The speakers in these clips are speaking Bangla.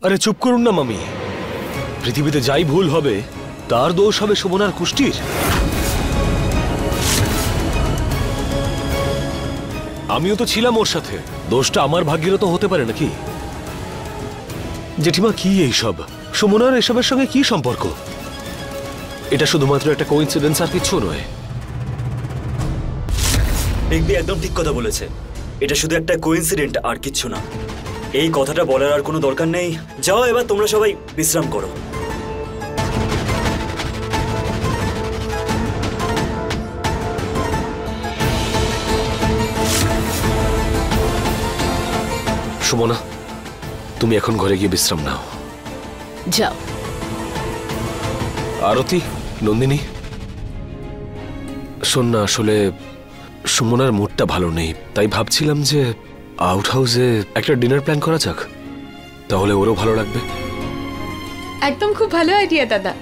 আরে চুপ করুন না মামি। পৃথিবীতে যাই ভুল হবে তার দোষ হবে সুমনার কুষ্টির? আমিও তো ছিলাম ওর সাথে, দোষটা আমার ভাগ্যেরও তো হতে পারে নাকি? জেঠিমা কি এইসব? সুমনার এসবের সঙ্গে কি সম্পর্ক? এটা শুধুমাত্র একটা কোইন্সিডেন্স আর কিছু নয়। রিকবি একদম ঠিক কথা বলেছে, এটা শুধু একটা কোইন্সিডেন্ট আর কিচ্ছু না। এই কথাটা বলার আর কোনো দরকার নেই। যাও এবার তোমরা সবাই বিশ্রাম করো। সুমনা, তুমি এখন ঘরে গিয়ে বিশ্রাম নাও। যাও। আরতি, নন্দিনী, শোন না, আসলে সুমনার মুডটা ভালো নেই, তাই ভাবছিলাম যে আউট হাউসে একটা ডিনার প্ল্যান করা যাক, তাহলে ওরও ভালো লাগবে। একদম খুব ভালো আইডিয়া দাদা।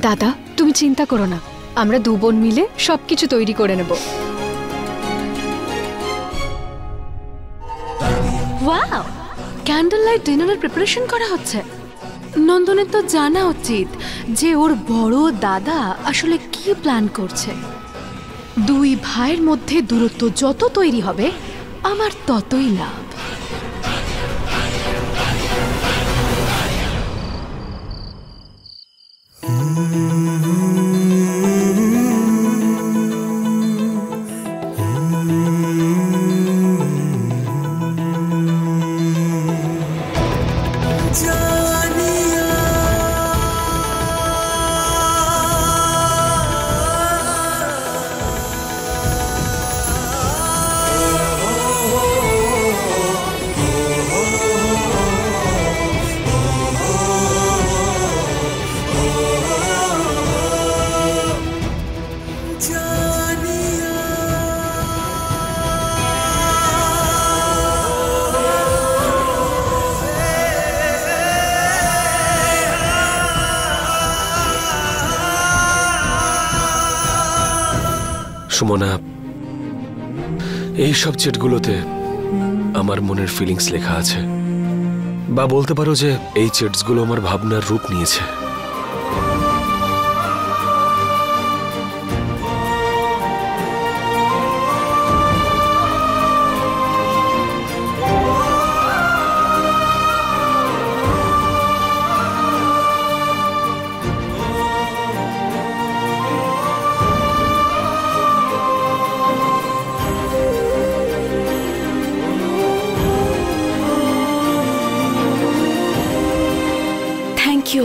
দাদা তুমি চিন্তা করো না, আমরা দু বোন মিলে সবকিছু তৈরি করে নেব। ওয়াও, ক্যান্ডেল লাইট ডিনারের প্রিপারেশন করা হচ্ছে। নন্দনের তো জানা উচিত যে ওর বড় দাদা আসলে কি প্ল্যান করছে। দুই ভাইয়ের মধ্যে দূরত্ব যত তৈরি হবে আমার ততই লাভ। সুমনা, এইসব চেটগুলোতে আমার মনের ফিলিংস লেখা আছে, বা বলতে পারো যে এই চেটসগুলো আমার ভাবনার রূপ নিয়েছে।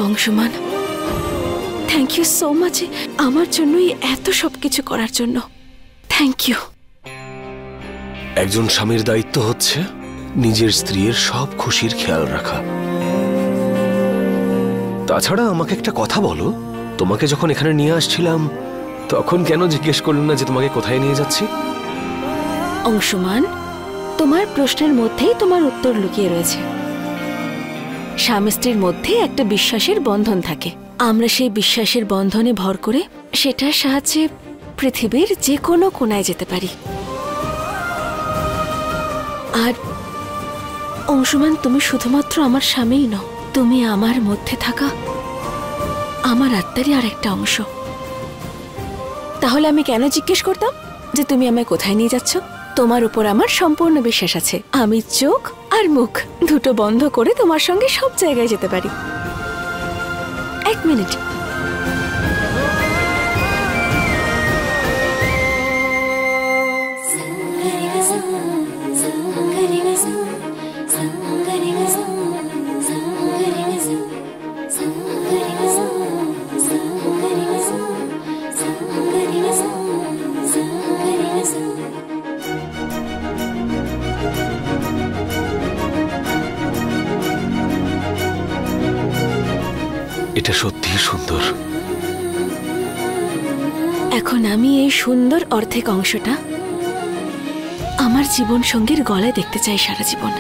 Anshuman, thank you so much আমার জন্যই এত সবকিছু করার জন্য। Thank you. একজন স্বামীর দায়িত্ব হচ্ছে নিজের স্ত্রীর সব খুশির খেয়াল রাখা। তাছাড়া আমাকে একটা কথা বলো, তোমাকে যখন এখানে নিয়ে আসছিলাম তখন কেন জিজ্ঞেস করলেন না যে তোমাকে কোথায় নিয়ে যাচ্ছি? অংশুমান, তোমার প্রশ্নের মধ্যেই তোমার উত্তর লুকিয়ে রয়েছে। স্বামী স্ত্রীর মধ্যে একটা বিশ্বাসের বন্ধন থাকে, আমরা সেই বিশ্বাসের বন্ধনে ভর করে সেটার সাহায্যে পৃথিবীর যে কোনো কোণায় যেতে পারি। আর অংশুমান, তুমি শুধুমাত্র আমার স্বামীই নও, তুমি আমার মধ্যে থাকা আমার আত্মারই আর একটা অংশ। তাহলে আমি কেন জিজ্ঞেস করতাম যে তুমি আমায় কোথায় নিয়ে যাচ্ছ? তোমার উপর আমার সম্পূর্ণ বিশ্বাস আছে, আমি চোখ আর মুখ দুটো বন্ধ করে তোমার সঙ্গে সব জায়গায় যেতে পারি। এক মিনিট, এটা সত্যি সুন্দর। এখন আমি এই সুন্দর অর্ধেক অংশটা আমার জীবন সঙ্গীর গলায় দেখতে চাই সারা জীবন।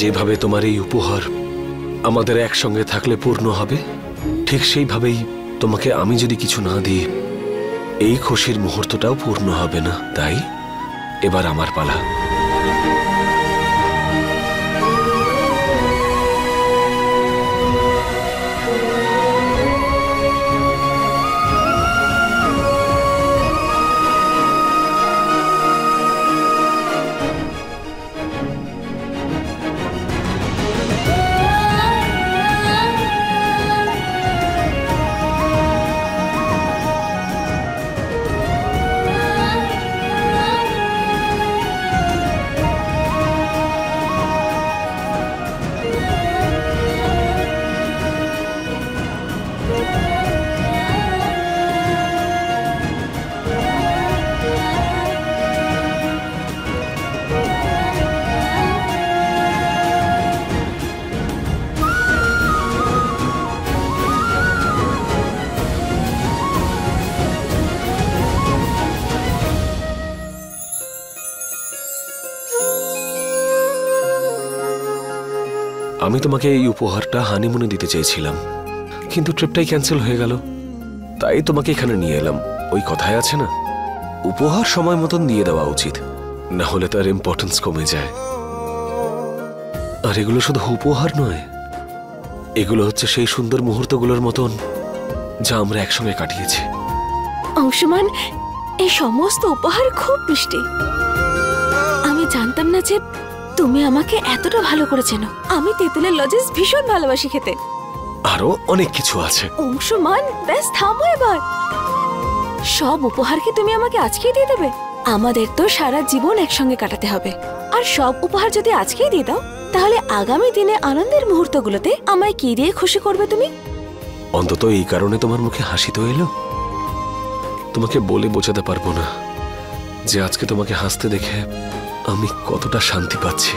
যেভাবে তোমার এই উপহার আমাদের একসঙ্গে থাকলে পূর্ণ হবে, ঠিক সেইভাবেই তোমাকে আমি যদি কিছু না দিই, এই খুশির মুহূর্তটাও পূর্ণ হবে না। তাই এবার আমার পালা। আমি তোমাকে এই উপহারটা হানিমুনে দিতে চেয়েছিলাম, কিন্তু ট্রিপটাই ক্যান্সেল হয়ে গেল। তাই তোমাকে এখানে নিয়ে এলাম। ওই কথায় আছে না, উপহার সময় মতন দিয়ে দেওয়া উচিত, না হলে তার ইম্পর্টেন্স কমে যায়। আর এগুলো শুধু উপহার নয়, এগুলো হচ্ছে সেই সুন্দর মুহূর্তগুলোর মতন যা আমরা একসঙ্গে কাটিয়েছি। অংশুমান, এই সমস্ত উপহার খুব মিষ্টি। আমি জানতাম না যে তুমি আমাকে এতটা ভালো করে চেনো। আমি তেঁতুলের লজেস ভীষণ ভালোবাসি খেতে। আরো অনেক কিছু আছে। অংশুমান, ব্যাস থামো এবার। সব উপহার কি তুমি আমাকে আজকেই দিয়ে দেবে? আমাদের তো সারা জীবন একসঙ্গে কাটাতে হবে। আর সব উপহার যদি আজকেই দিয়ে দাও, তাহলে আগামী দিনে আনন্দের মুহূর্তগুলোতে আমায় কি দিয়ে খুশি করবে তুমি? অন্তত এই কারণে তোমার মুখে হাসি তো এলো। তোমাকে বলে বোঝাতে পারবো না যে আজকে তোমাকে হাসতে দেখে আমি কতটা শান্তি পাচ্ছি।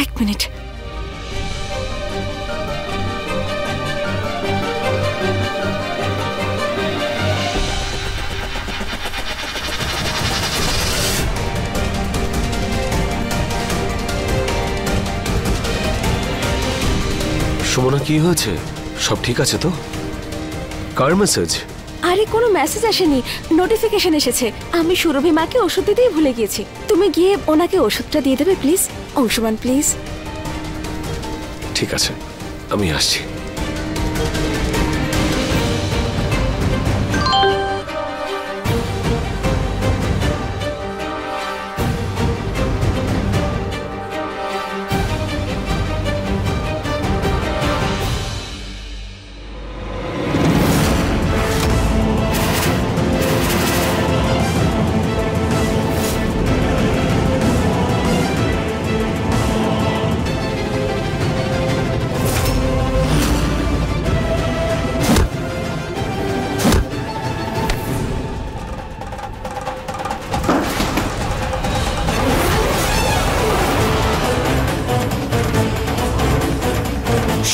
এক মিনিট। সুমনা, কি হয়েছে? সব ঠিক আছে তো? কার মেসেজ? আরে কোনো মেসেজ আসেনি, নোটিফিকেশন এসেছে। আমি সুরভি মাকে ওষুধ দিতেই ভুলে গিয়েছি। তুমি গিয়ে ওনাকে ওষুধটা দিয়ে দেবে প্লিজ। অংশুমান প্লিজ। ঠিক আছে, আমি আসছি।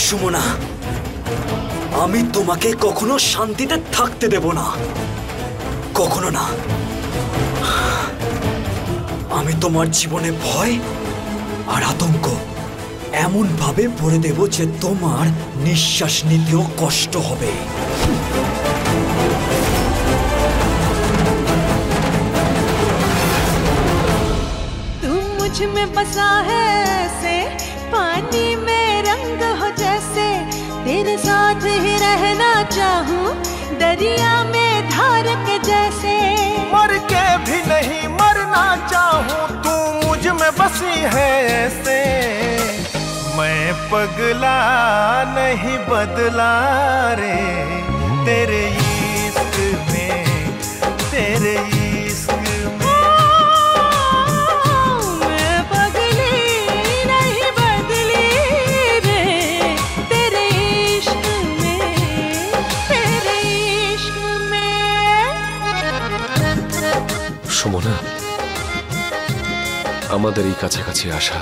সুমনা, আমি তোমাকে কখনো শান্তিতে থাকতে দেব না, কখনো না। আমি তোমার জীবনে ভয় আর আতঙ্ক এমন ভাবে ভরে দেব যে তোমার নিঃশ্বাস নিতেও কষ্ট হবে। तुम मुझ में बसा है ऐसे, पानी में रंग हो जैसे, तेरे साथ ही रहना चाहूं, दरिया में धार के जैसे। मर के भी नहीं मरना चाहूं, तू मुझ में बसी है ऐसे। मैं पगला नहीं बदला रे तेरे इश्क में, तेरे इश्क में। मैं पगली नहीं बदली रे तेरे इश्क में, तेरे इश्क में। আমাদের এই কাছাকাছি আসা,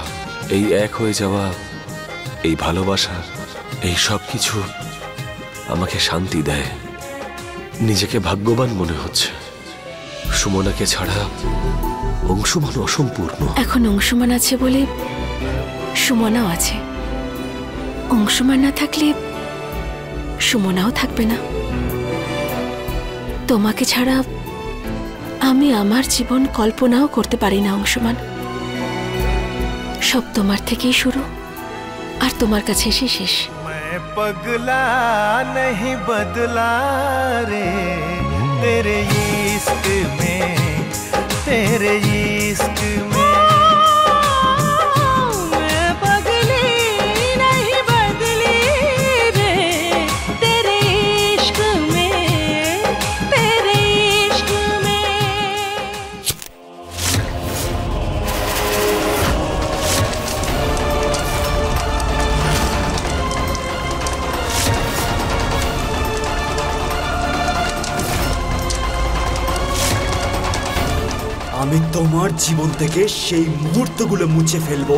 এই এক হয়ে যাওয়া, এই ভালোবাসা, এই সব কিছু আমাকে শান্তি দেয়। নিজেকে ভাগ্যবান মনে হচ্ছে। সুমনাকে ছাড়া অংশুমান অসম্পূর্ণ। এখন অংশুমান আছে বলে সুমনাও আছে। অংশুমান না থাকলে সুমনাও থাকবে না। তোমাকে ছাড়া আমি আমার জীবন কল্পনাও করতে পারি না অংশুমান। সব তোমার থেকেই শুরু আর তোমার কাছে এসে শেষ। मैं पगला नहीं बदला रे तेरे इश्क में, तेरे इश्क में। मैं पगली नहीं बदली रे तेरे इश्क में, तेरे इश्क में। আমি তোমার জীবন থেকে সেই মুহূর্তগুলো মুছে ফেলবো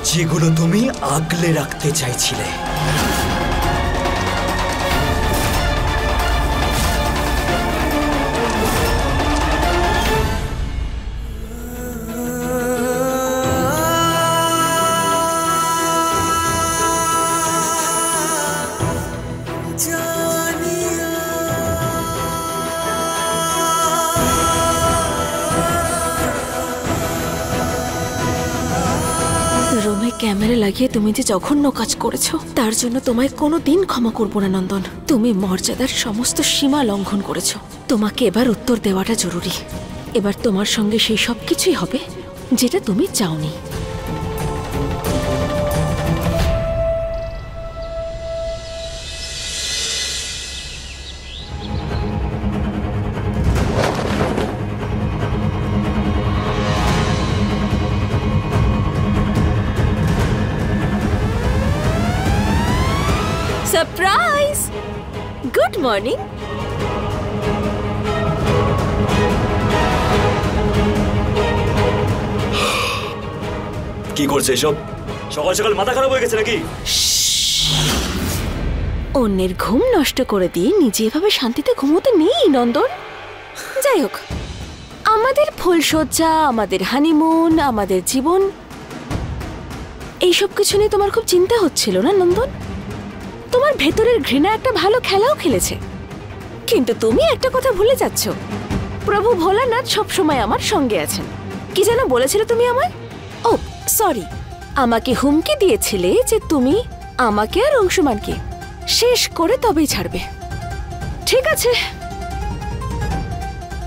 যেগুলো তুমি আগলে রাখতে চাইছিলে। রুমে ক্যামেরা লাগিয়ে তুমি যে জঘন্য কাজ করেছো তার জন্য তোমায় কোনোদিন ক্ষমা করব না নন্দন। তুমি মর্যাদার সমস্ত সীমা লঙ্ঘন করেছো। তোমাকে এবার উত্তর দেওয়াটা জরুরি। এবার তোমার সঙ্গে সেই সব কিছুই হবে যেটা তুমি চাওনি। সারপ্রাইজ! Good morning. কি করছে এসব? সকাল সকাল মাথা খারাপ হয়ে গেছে নাকি? অন্যের ঘুম নষ্ট করে দিয়ে নিজে এভাবে শান্তিতে ঘুমোতে নেই নন্দন। যাই হোক, আমাদের ফুলসজ্জা, আমাদের হানিমুন, আমাদের জীবন, এইসব কিছু নিয়ে তোমার খুব চিন্তা হচ্ছিল না নন্দন? তোমার ভেতরের ঘৃণা একটা ভালো খেলাও খেলেছে। কিন্তু তুমি একটা কথা ভুলে যাচ্ছ, প্রভু ভোলানাথ সবসময় আমার সঙ্গে আছেন। কি যেন বলেছিলে তুমি আমায়? ও সরি, আমাকে হুমকি দিয়েছিলে যে তুমি আমাকে আর অংশুমানকে শেষ করে তবেই ছাড়বে। ঠিক আছে,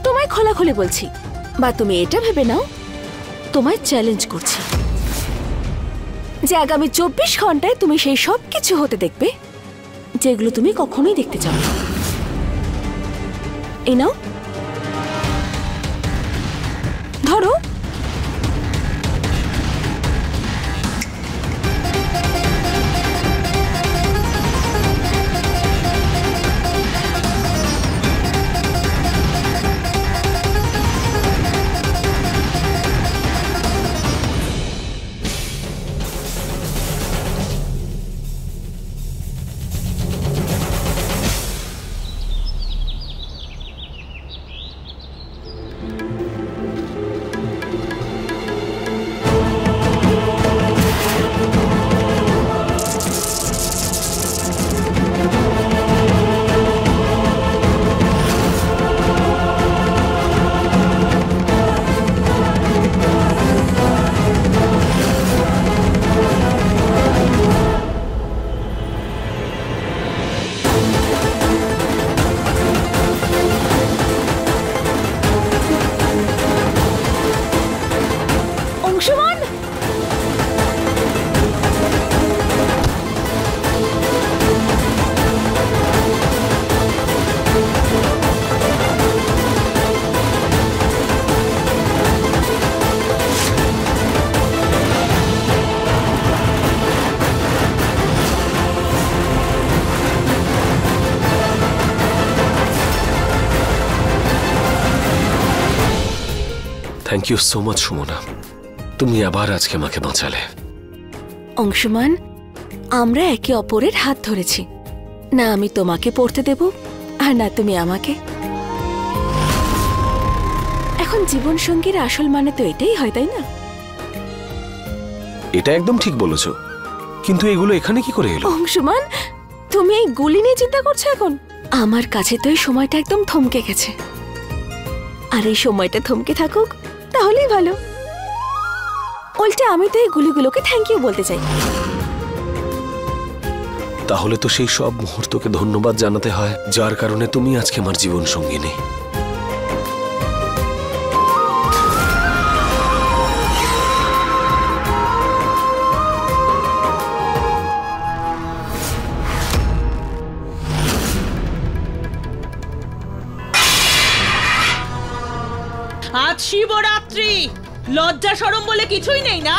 তোমায় খোলাখুলি বলছি, বা তুমি এটা ভেবে নাও তোমায় চ্যালেঞ্জ করছি যে আগামী 24 ঘন্টায় তুমি সেই সব কিছু হতে দেখবে যেগুলো তুমি কখনোই দেখতে চাও না। এই নাও, ধরো। Thank you so much Sumana. তুমি আবার আজকে আমাকে বাঁচালে। অংশুমান, আমরা একে অপরের হাত ধরেছি, না আমি তোমাকে পড়তে দেব আর না তুমি আমাকে। এখন জীবন সঙ্গীর আসল মানে তো এটাই হয়, তাই না? এটা একদম ঠিক বলেছো, কিন্তু এগুলো এখানে কি করে এলো? অংশুমান, তুমি এই গুলি নিয়ে চিন্তা করছো এখন? আমার কাছে তো এই সময়টা একদম থমকে গেছে, আর এই সময়টা থমকে থাকুক তাহলেই ভালো। উল্টে আমি তো এই গুলিগুলোকে থ্যাংক ইউ বলতে চাই। তাহলে তো সেই সব মুহূর্তকে ধন্যবাদ জানাতে হয় যার কারণে তুমি আজকে আমার জীবন সঙ্গিনী। আজ শিবরাত্রি, লজ্জা শরম বলে কিছুই নেই না?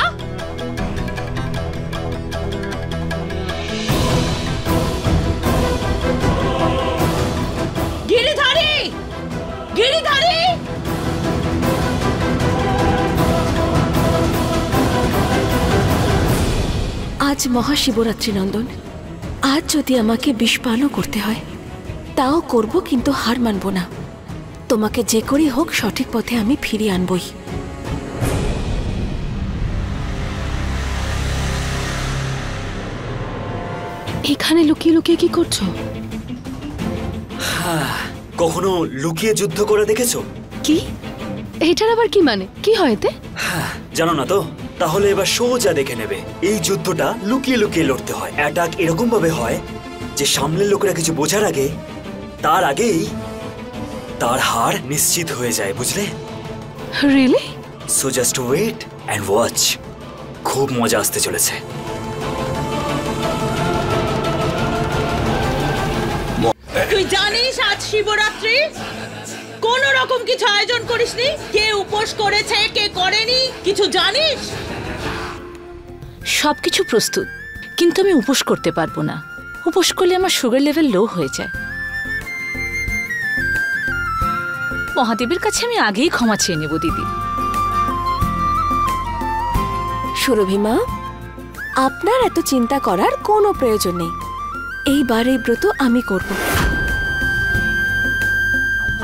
গিরিধারী, গিরিধারী! আজ মহাশিবরাত্রি নন্দন, আজ যদি আমাকে বিষপানও করতে হয় তাও করব, কিন্তু হার মানব না। তোমাকে যে করেই হোক সঠিক পথে আমি ফিরিয়ে আনবই। এখানে লুকিয়ে লুকিয়ে কি করছো? কখনো লুকিয়ে যুদ্ধ করে দেখেছো? কি? এটার আবার কি মানে? কি হয় এতে? জানো না তো? তাহলে এবার সোজা দেখে নেবে। এই যুদ্ধটা লুকিয়ে লুকিয়ে লড়তে হয়। অ্যাটাক এরকম ভাবে হয় যে সামনের লোকেরা কিছু বোঝার আগে, তার আগেই তার হার নিশ্চিত হয়ে যায়, বুঝলে? Really? So just wait and watch. খুব মজা আসতে চলেছে। তুই জানিস আজ শিবরাত্রি? কোন রকম কিছু আয়োজন করিসনি? কে উপোস করেছে, কে করেনি, কিছু জানিস? সবকিছু প্রস্তুত, কিন্তু আমি উপোস করতে পারবো না। উপোস করলে আমার সুগার লেভেল লো হয়ে যায়। মহাদেবের কাছে আমি আগেই ক্ষমা চেয়ে নেব দিদি। সুরভিমা, আপনার এত চিন্তা করার কোনো প্রয়োজন নেই। এইবার এই ব্রত আমি করব।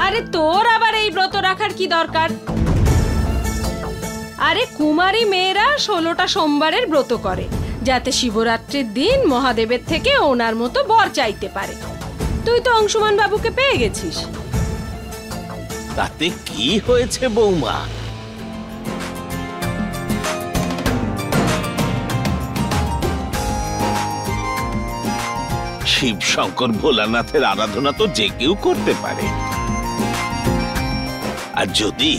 আরে তোর আবার এই ব্রত রাখার কি দরকার? আরে কুমারী মেয়েরা 16টা সোমবারের ব্রত করে, যাতে শিবরাত্রির দিন মহাদেবের থেকে ওনার মতো বর চাইতে পারে। তুই তো অংশুমান বাবুকে পেয়ে গেছিস। তাতে কি হয়েছে বৌমা? শিব শঙ্কর ভোলানাথের আরাধনা তো যে কেউ করতে পারে, আর যদি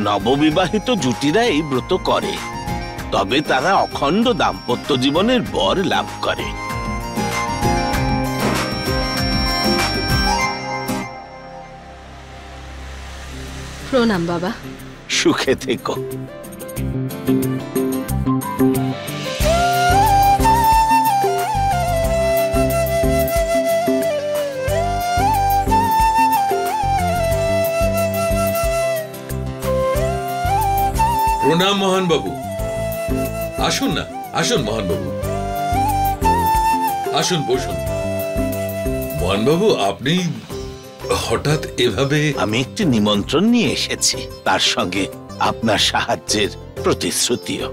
নববিবাহিত জুটিরা এই ব্রত করে তবে তারা অখণ্ড দাম্পত্য জীবনের বর লাভ করে। প্রণাম বাবা। সুখে থেকো। প্রণাম মোহন বাবু। আসুন না, আসুন মোহন বাবু, আসুন বসুন। মোহন বাবু, আপনি হঠাৎ এভাবে? আমি একটি নিমন্ত্রণ নিয়ে এসেছি, তার সঙ্গে আপনার সাহায্যের প্রতিশ্রুতিও।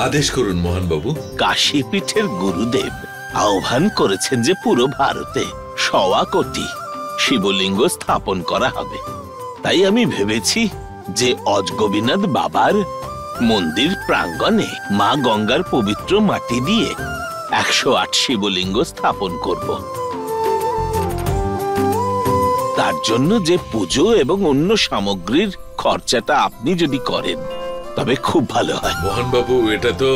আদেশ করুন মোহন বাবু। কাশীপীঠের গুরুদেব আহ্বান করেছেন যে পুরো ভারতে 1.25 কোটি শিবলিঙ্গ স্থাপন করা হবে। তাই আমি ভেবেছি যে অজগোবিনাথ বাবার মন্দির প্রাঙ্গণে মা গঙ্গার পবিত্র মাটি দিয়ে 108 শিবলিঙ্গ স্থাপন করব। তার জন্য যে পুজো এবং অন্য সামগ্রীর খরচাটা আপনি যদি করেন তবে খুব ভালো হয়। মোহন বাবু, এটা তো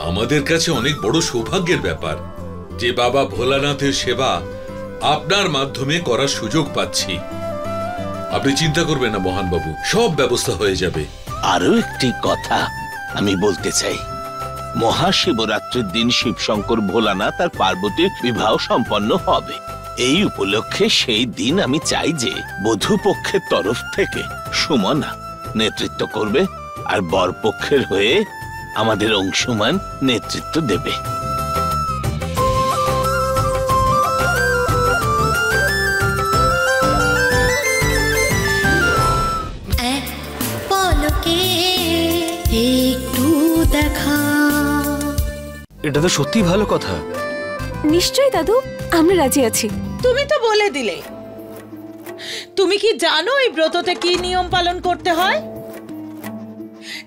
আমাদের কাছে অনেক বড় সৌভাগ্যের ব্যাপার যে বাবা ভোলানাথের সেবা আপনার মাধ্যমে করার সুযোগ পাচ্ছি। আপনি চিন্তা করবেন না মোহন বাবু, সব ব্যবস্থা হয়ে যাবে। আরো একটি কথা আমি বলতে চাই, মহাশিবরাত্রির দিন শিবশঙ্কর ভোলানাথ আর পার্বতীর বিবাহ সম্পন্ন হবে। এই উপলক্ষে সেই দিন আমি চাই যে বধূ পক্ষের তরফ থেকে সুমনা নেতৃত্ব করবে আর বর পক্ষের হয়ে আমাদের অংশুমান নেতৃত্ব দেবে। এটা তো সত্যি ভালো কথা। নিশ্চয়ই দাদু, আমরা রাজি আছি। তুমি তো বলে দিলে। তুমি কি জানো এই ব্রততে কি নিয়ম পালন করতে হয়?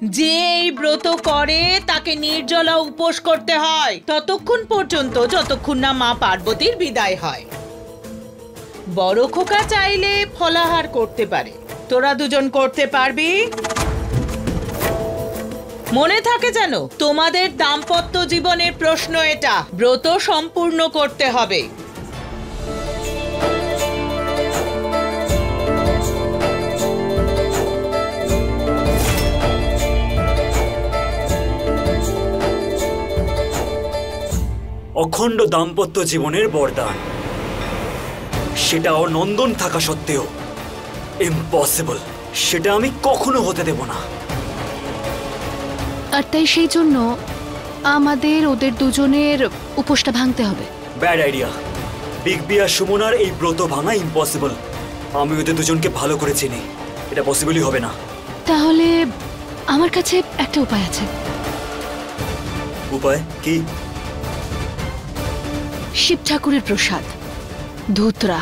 যে এই ব্রত করে তাকে নির্জলা উপোস করতে হয় ততক্ষণ পর্যন্ত যতক্ষণ না মা পার্বতীর বিদায় হয়। বড় খোকা চাইলে ফলাহার করতে পারে। তোরা দুজন করতে পারবি? মনে থাকে যেন, তোমাদের দাম্পত্য জীবনের প্রশ্ন এটা। ব্রত সম্পূর্ণ করতে হবে। অখণ্ড দাম্পত্য জীবনের বরদান, সেটাও নন্দন থাকা সত্ত্বেও ইম্পসিবল। সেটা আমি কখনো হতে দেব না। আর তাই সেই জন্য আমাদের ওদের দুজনের উপোসটা ভাঙতে হবে। Bad idea. বিগ বি আর সুমনার এই ব্রত ভাঙা ইম্পসিবল। আমি ওদের দুজনকে ভালো করে চিনি, এটা পসিবলই হবে না। তাহলে আমার কাছে একটা উপায় আছে। উপায় কি? শিব ঠাকুরের প্রসাদ ধুতরা।